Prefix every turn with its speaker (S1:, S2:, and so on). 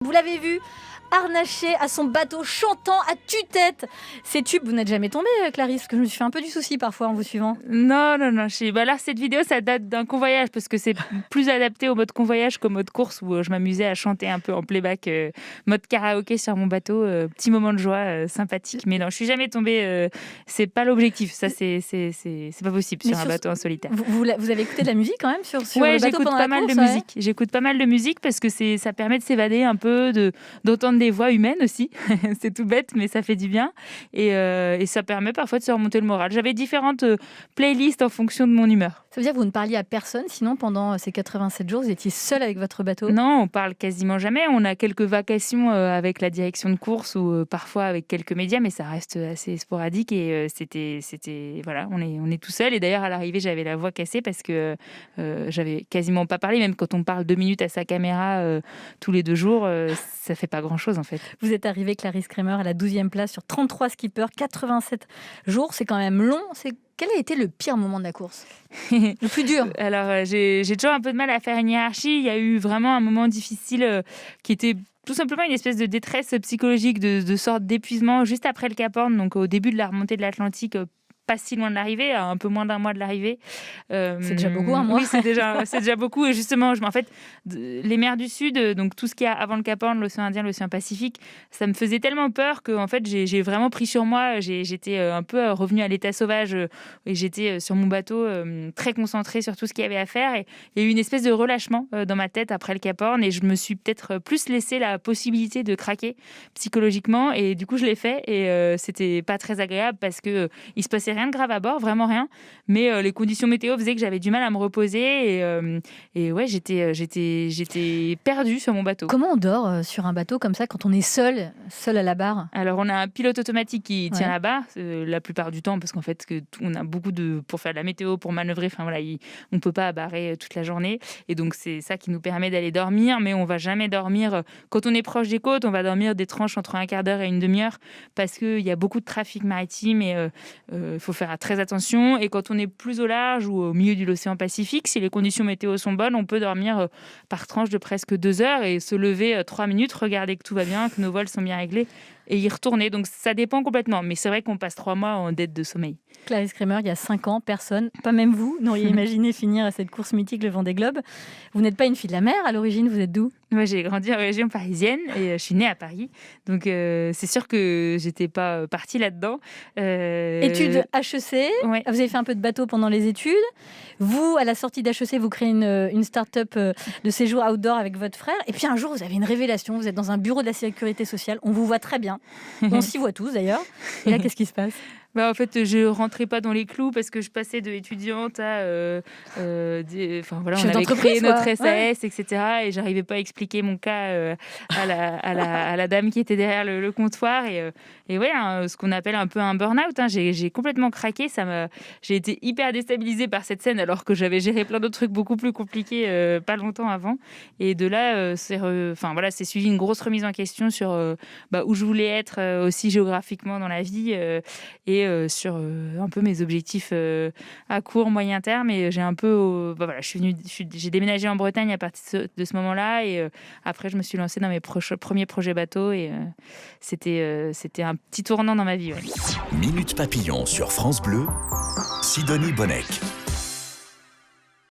S1: Vous l'avez vu, harnaché à son bateau, chantant à tue-tête. Ces tubes, vous n'êtes jamais tombée, Clarisse, parce que je me suis fait un peu du souci parfois en vous suivant.
S2: Non. Là, cette vidéo, ça date d'un convoyage parce que c'est plus adapté au mode convoyage qu'au mode course où je m'amusais à chanter un peu en playback, mode karaoké sur mon bateau. Petit moment de joie sympathique. Mais non, je suis jamais tombée. C'est pas l'objectif. Ça, c'est pas possible sur un bateau en solitaire.
S1: Vous avez écouté de la musique quand même sur
S2: Ouais,
S1: le bateau
S2: j'écoute
S1: pendant
S2: pas
S1: la
S2: mal
S1: course,
S2: de
S1: ouais.
S2: musique. J'écoute pas mal de musique parce que ça permet de s'évader un peu, d'entendre des voix humaines aussi. C'est tout bête, mais ça fait du bien. Et ça permet parfois de se remonter le moral. J'avais différentes playlists en fonction de mon humeur.
S1: Ça veut dire que vous ne parliez à personne, sinon pendant ces 87 jours, vous étiez seul avec votre bateau?
S2: Non, on parle quasiment jamais. On a quelques vacations avec la direction de course ou parfois avec quelques médias, mais ça reste assez sporadique. Et voilà, on est tout seul. Et d'ailleurs, à l'arrivée, j'avais la voix cassée parce que j'avais quasiment pas parlé. Même quand on parle 2 minutes à sa caméra tous les 2 jours, ça fait pas grand-chose en fait.
S1: Vous êtes arrivée, Clarisse Kramer, à la 12e place sur 33 skippers, 87 jours. C'est quand même long. Quel a été le pire moment de la course? Le plus dur?
S2: Alors, j'ai toujours un peu de mal à faire une hiérarchie. Il y a eu vraiment un moment difficile qui était tout simplement une espèce de détresse psychologique, de sorte d'épuisement juste après le Cap Horn, donc au début de la remontée de l'Atlantique. Pas si loin de l'arrivée, à un peu moins d'un mois de l'arrivée.
S1: C'est déjà beaucoup, un mois.
S2: Oui, c'est déjà beaucoup. Et justement, en fait, les mers du Sud, donc tout ce qu'il y a avant le Cap Horn, l'océan Indien, l'océan Pacifique, ça me faisait tellement peur que en fait, j'ai vraiment pris sur moi. J'étais un peu revenue à l'état sauvage et j'étais sur mon bateau très concentrée sur tout ce qu'il y avait à faire. Et il y a eu une espèce de relâchement dans ma tête après le Cap Horn et je me suis peut-être plus laissé la possibilité de craquer psychologiquement. Et du coup, je l'ai fait et c'était pas très agréable parce que il se passait rien de grave à bord, vraiment rien. Mais les conditions météo faisaient que j'avais du mal à me reposer et ouais, j'étais perdue sur mon bateau.
S1: Comment on dort sur un bateau comme ça quand on est seul à la barre?
S2: Alors, on a un pilote automatique qui tient la barre la plupart du temps parce qu'en fait, on a beaucoup pour faire de la météo, pour manœuvrer. Enfin voilà, on peut pas barrer toute la journée et donc c'est ça qui nous permet d'aller dormir. Mais on va jamais dormir quand on est proche des côtes. On va dormir des tranches entre un quart d'heure et une demi-heure parce qu'il y a beaucoup de trafic maritime et faut faire très attention. Et quand on est plus au large ou au milieu de l'océan Pacifique, si les conditions météo sont bonnes, on peut dormir par tranche de presque 2 heures et se lever 3 minutes, regarder que tout va bien, que nos vols sont bien réglés et y retourner. Donc ça dépend complètement. Mais c'est vrai qu'on passe 3 mois en dette de sommeil.
S1: Clarisse Kramer, il y a 5 ans, personne, pas même vous, n'auriez imaginé finir à cette course mythique, le Vendée Globe. Vous n'êtes pas une fille de la mer à l'origine, vous êtes d'où?
S2: Moi, j'ai grandi en région parisienne et je suis née à Paris. Donc, c'est sûr que j'étais pas partie là-dedans.
S1: Études HEC,
S2: ouais.
S1: Vous avez fait un peu de bateau pendant les études. Vous, à la sortie d'HEC, vous créez une start-up de séjour outdoor avec votre frère. Et puis un jour, vous avez une révélation. Vous êtes dans un bureau de la sécurité sociale. On vous voit très bien. On s'y voit tous d'ailleurs. Et là, qu'est-ce qui se passe?
S2: En fait, je rentrais pas dans les clous parce que je passais de étudiante à on avait créé notre SAS, etc. Et j'arrivais pas à expliquer mon cas à la dame qui était derrière le comptoir. Et ouais, ce qu'on appelle un peu un burn-out. J'ai complètement craqué. J'ai été hyper déstabilisée par cette scène alors que j'avais géré plein d'autres trucs beaucoup plus compliqués pas longtemps avant. Et de là, c'est suivi une grosse remise en question sur où je voulais être aussi géographiquement dans la vie et sur un peu mes objectifs à court, moyen terme. Et j'ai un peu... j'ai déménagé en Bretagne à partir de ce moment-là. Et après, je me suis lancée dans mes premiers projets bateaux. Et c'était un petit tournant dans ma vie. Ouais.
S3: Minute Papillon sur France Bleu, Sidonie Bonnec.